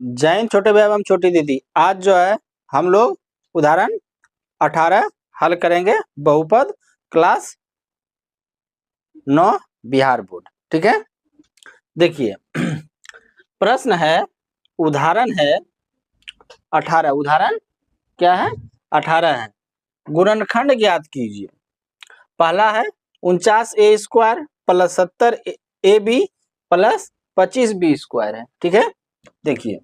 जय हिंद छोटे भाई एवं छोटी दीदी। आज जो है हम लोग उदाहरण 18 हल करेंगे, बहुपद क्लास 9 बिहार बोर्ड। ठीक है, देखिए प्रश्न है, उदाहरण है 18। उदाहरण क्या है? 18 है। गुणनखंड ज्ञात कीजिए। पहला है 49a² plus 70ab plus 25b² है। ठीक है, देखिए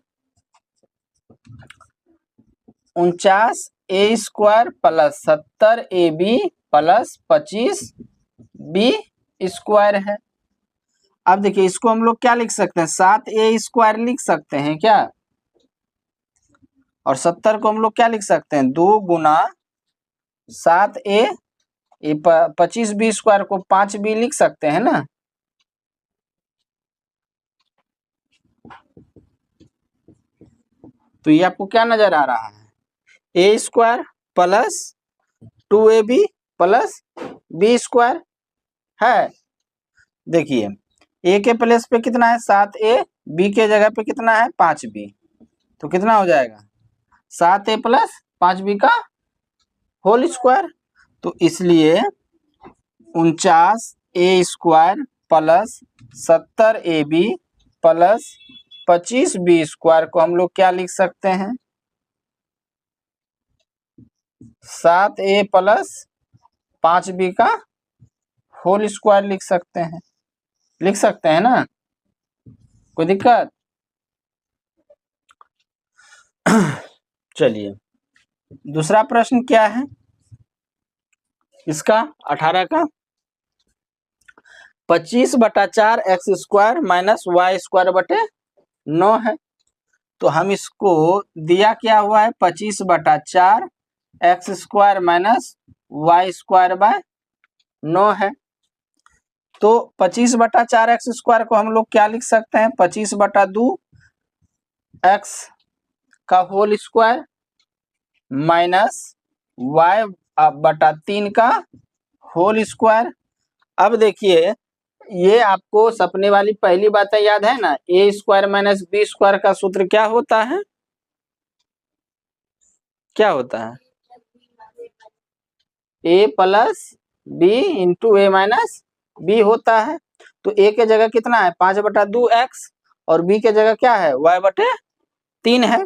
49a² plus 70ab plus 25b² है। अब देखिए इसको हम लोग क्या लिख सकते हैं, 7a² लिख सकते हैं क्या? और 70 को हम लोग क्या लिख सकते हैं, 2 गुना 7a, 25b² को 5b लिख सकते हैं ना। तो ये आपको क्या नजर आ रहा है, a² plus 2ab plus b² है। देखिए a के प्लेस पे कितना है 7a, b के जगह पे कितना है 5b, तो कितना हो जाएगा 7a प्लस 5b का होल स्क्वायर। तो इसलिए 49a² plus 70ab plus 25b² को हम लोग क्या लिख सकते हैं, 7a प्लस 5b का होल स्क्वायर लिख सकते हैं। लिख सकते हैं ना, कोई दिक्कत? चलिए दूसरा प्रश्न क्या है इसका, 18 का 25/4 x² माइनस y² बटे 9 है। तो हम इसको दिया क्या हुआ है, 25/4 x² माइनस y² बाय 9 है। तो 25/4 x² को हम लोग क्या लिख सकते हैं, 25/2 x का होल स्क्वायर माइनस y/3 का होल स्क्वायर। अब देखिए ये आपको सपने वाली पहली बातें याद है ना, a² माइनस b² का सूत्र क्या होता है, क्या होता है, a plus b into a minus b होता है। तो a के जगह कितना है 5/2 x और b के जगह क्या है y/3 है।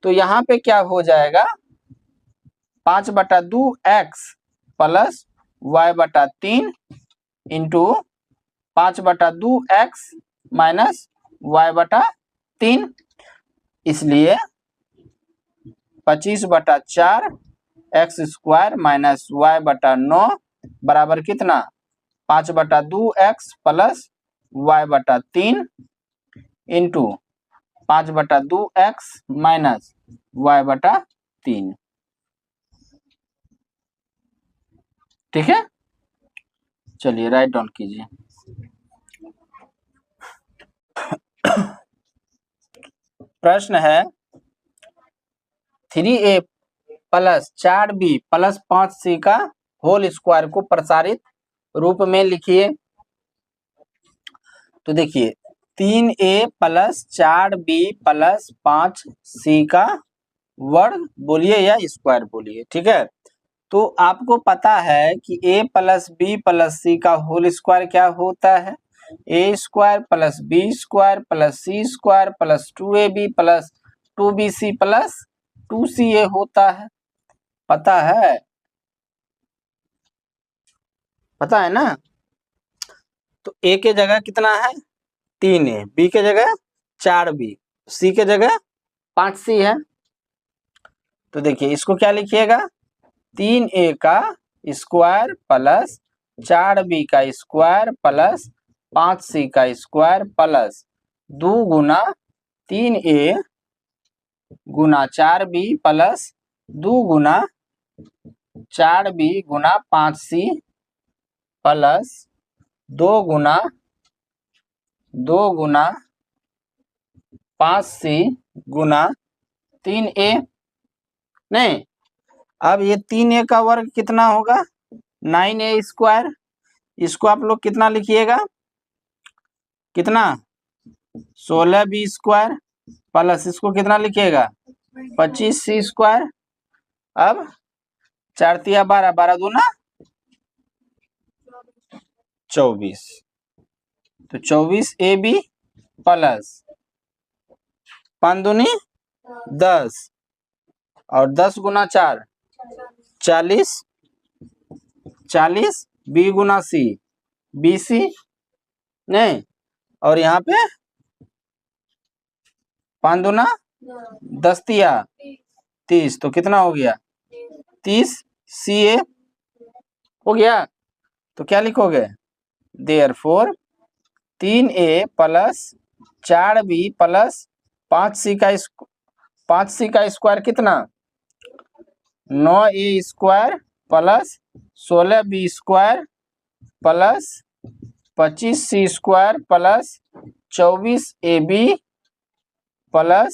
तो यहाँ पे क्या हो जाएगा 5/2 x plus y/3 into 5/2 x minus y/3, इसलिए 25/4 x² माइनस y/9 बराबर कितना 5/2 x plus y/3 into 5/2 x minus y/3। ठीक है, चलिए राइट डाउन कीजिए। प्रश्न है 3a plus 4b plus 5c का होल स्क्वायर को प्रसारित रूप में लिखिए। तो देखिए 3a plus 4b plus 5c का वर्ग बोलिए या स्क्वायर बोलिए। ठीक है, तो आपको पता है कि a plus b plus c का होल स्क्वायर क्या होता है, a² plus b² plus c² plus 2ab plus 2bc plus 2ca होता है। पता है, पता है ना। तो a के जगह कितना है 3a, b के जगह 4b, c के जगह 5c है। तो देखिए इसको क्या लिखिएगा, 3a का स्क्वायर प्लस 4b का स्क्वायर प्लस 5c का स्क्वायर प्लस 2 गुना 3a गुना 4b प्लस 2 गुना 4b गुना 5c प्लस 2 गुना 5c गुना 3a। नहीं, अब ये 3a का वर्ग कितना होगा 9a²। इसको आप लोग कितना लिखिएगा, कितना 16b² प्लस इसको कितना लिखिएगा 25c²। अब 4 तिया 12, 12 दूना 24, तो 24ab प्लस 5 दूनी 10 और 10 गुना 4 40, 40 b गुना c bc नहीं, और यहाँ पे 5 दूना 10 तिया 30, तो कितना हो गया 30 ca हो गया। तो क्या लिखोगे therefore 3a plus 4b plus 5c का स्क्वायर कितना 9a² plus 16b² plus 25c² plus 24ab plus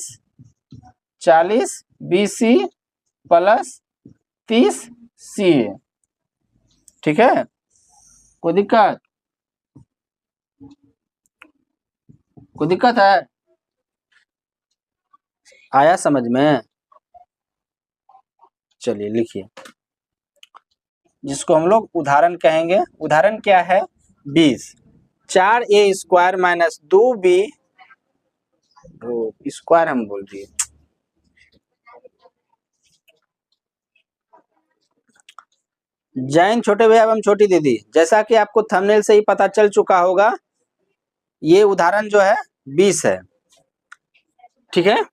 40bc plus 30ca। ठीक है, कोई दिक्कत है? आया समझ में? चलिए लिखिए, जिसको हम लोग उदाहरण कहेंगे। उदाहरण क्या है 20, 4a² माइनस 2b स्क्वायर हम बोल दिए, जैन छोटे भैया एवं छोटी दीदी, जैसा कि आपको थंबनेल से ही पता चल चुका होगा, ये उदाहरण जो है 20 है। ठीक है,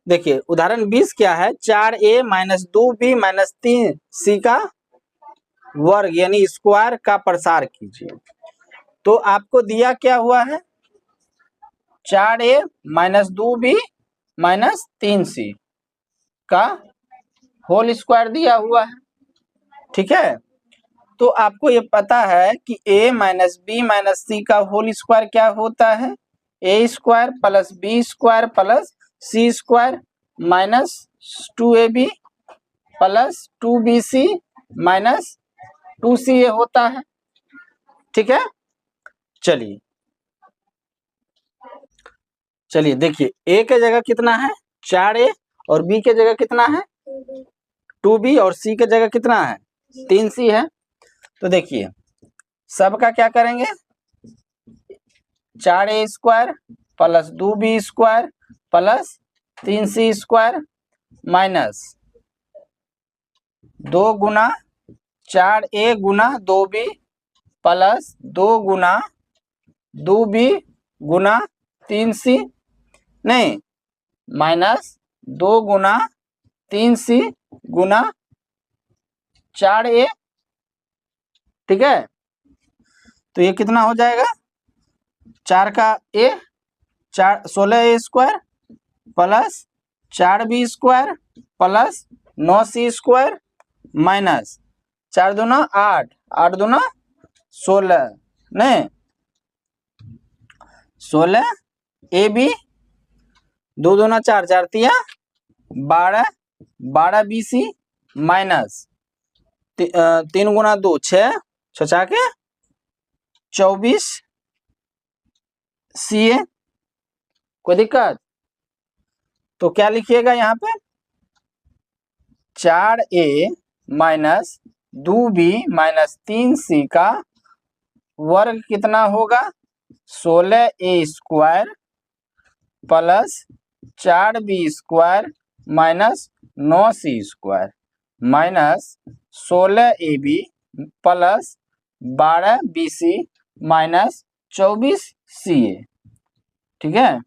देखिए उदाहरण 20 क्या है 4a minus 2b minus 3c का वर्ग यानी स्क्वायर का प्रसार कीजिए। तो आपको दिया क्या हुआ है 4a minus 2b minus 3c का होल स्क्वायर दिया हुआ है। ठीक है, तो आपको ये पता है कि a माइनस बी माइनस सी का होल स्क्वायर क्या होता है a² plus b² plus c² minus 2ab plus 2bc minus 2ca होता है। ठीक है, चलिए देखिए a के जगह कितना है 4a और b के जगह कितना है 2b और c के जगह कितना है 3c है। तो देखिए सबका क्या करेंगे 4a² plus 2b² plus 3c² minus 2 गुना 4a गुना 2b प्लस 2 गुना 2b गुना 3c नहीं माइनस 2 गुना 3c गुना 4a। ठीक है, तो ये कितना हो जाएगा 4 का a 16a² plus 4b² plus 9c² minus 4 दूना 8, 8 दूना 16 नहीं 16ab 2 दूना 4, 4 तिया 12, 12bc माइनस 3 गुना 2 6, 6 के 24ca। कोई दिक्कत? तो क्या लिखिएगा यहाँ पे 4a minus 2b minus 3c का वर्ग कितना होगा 16a² plus 4b² minus 9c² minus 16ab plus 12bc minus 24ca। ठीक है,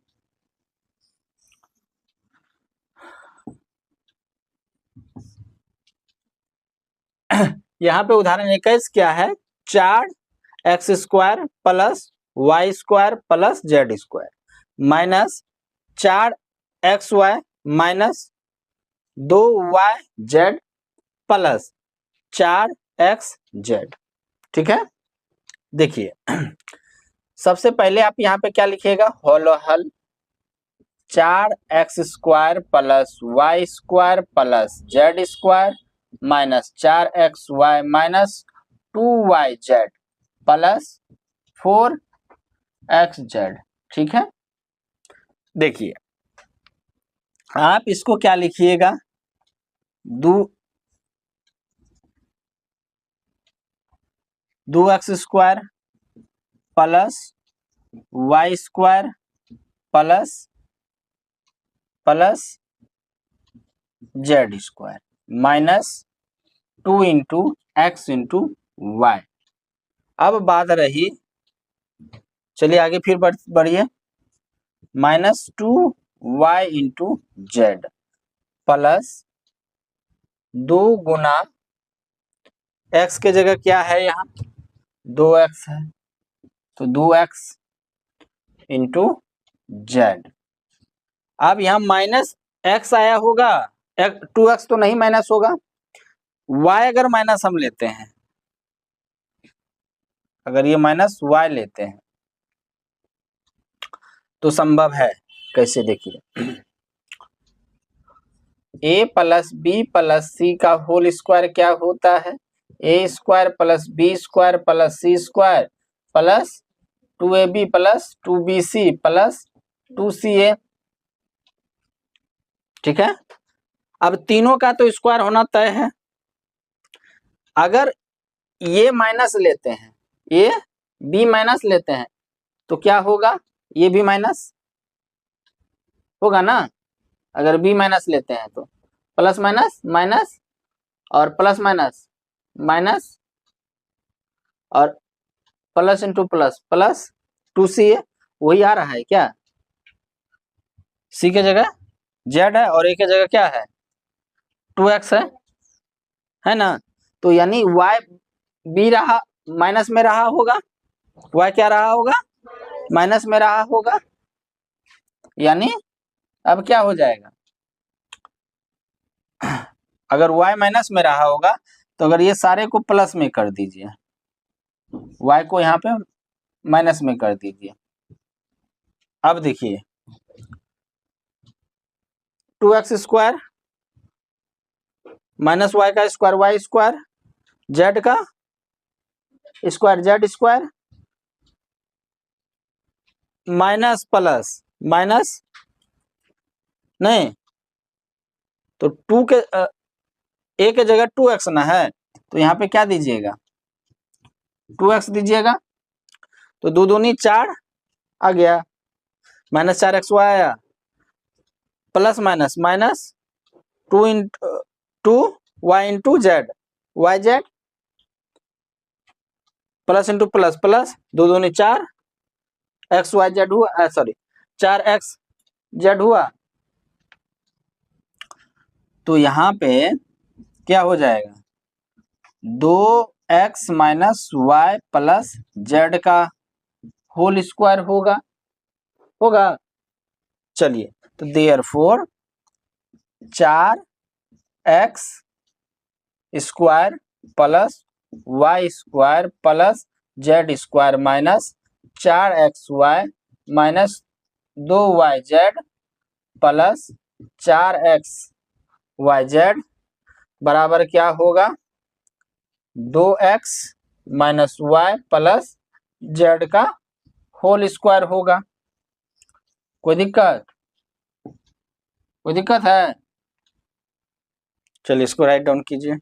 यहाँ पे उदाहरण 21 क्या है 4x² plus y² plus z² minus 4xy minus 2yz plus 4xz। ठीक है, देखिए सबसे पहले आप यहाँ पे क्या लिखिएगा होलो हल 4x² plus y² plus z² minus 4xy minus 2yz plus 4xz। ठीक है, देखिए आप इसको क्या लिखिएगा, दो x square plus y square plus z square minus 2 into x into y. अब बात रही, चलिए आगे फिर बढ़िए, -2y इंटू जेड प्लस 2 गुना x के जगह क्या है, यहाँ 2x है, तो 2x इंटू जेड। अब यहाँ माइनस x आया होगा, 2x तो नहीं माइनस होगा, y अगर माइनस हम लेते हैं, अगर ये माइनस y लेते हैं तो संभव है, कैसे देखिए, a plus B plus C का होल स्क्वायर क्या होता है, A square plus B square plus C square plus 2ab plus 2bc plus 2ca। ठीक है, अब तीनों का तो स्क्वायर होना तय है। अगर ये माइनस लेते हैं, ये बी माइनस लेते हैं तो क्या होगा, ये भी माइनस होगा ना, अगर बी माइनस लेते हैं तो प्लस माइनस माइनस और प्लस माइनस माइनस और plus into plus plus 2ca, वही आ रहा है क्या, सी के जगह जेड है और ए के जगह क्या है 2x है ना, तो यानी y बी रहा माइनस में रहा होगा, y क्या रहा होगा, माइनस में रहा होगा, यानी अब क्या हो जाएगा, अगर y माइनस में रहा होगा तो अगर ये सारे को प्लस में कर दीजिए, y को यहाँ पे माइनस में कर दीजिए। अब देखिए 2x स्क्वायर माइनस वाई का स्क्वायर वाई स्क्वायर, जेड का square Z square minus plus minus नहीं, तो 2 के ए के जगह 2x ना है, तो यहाँ पे क्या दीजिएगा 2x दीजिएगा, तो 2 दूनी 4 आ गया, माइनस 4xy आया, plus minus minus 2 y into z y z plus into plus plus 2 दूनी 4 एक्स वाई जेड हुआ, सॉरी 4x जेड हुआ, तो यहाँ पे क्या हो जाएगा 2x minus y plus z का होल स्क्वायर होगा। चलिए, तो therefore 4x square plus y square plus z square minus 4xy minus 2yz plus 4xyz बराबर क्या होगा 2x minus y plus z का होल स्क्वायर होगा। कोई दिक्कत है, चलिए इसको राइट डाउन कीजिए।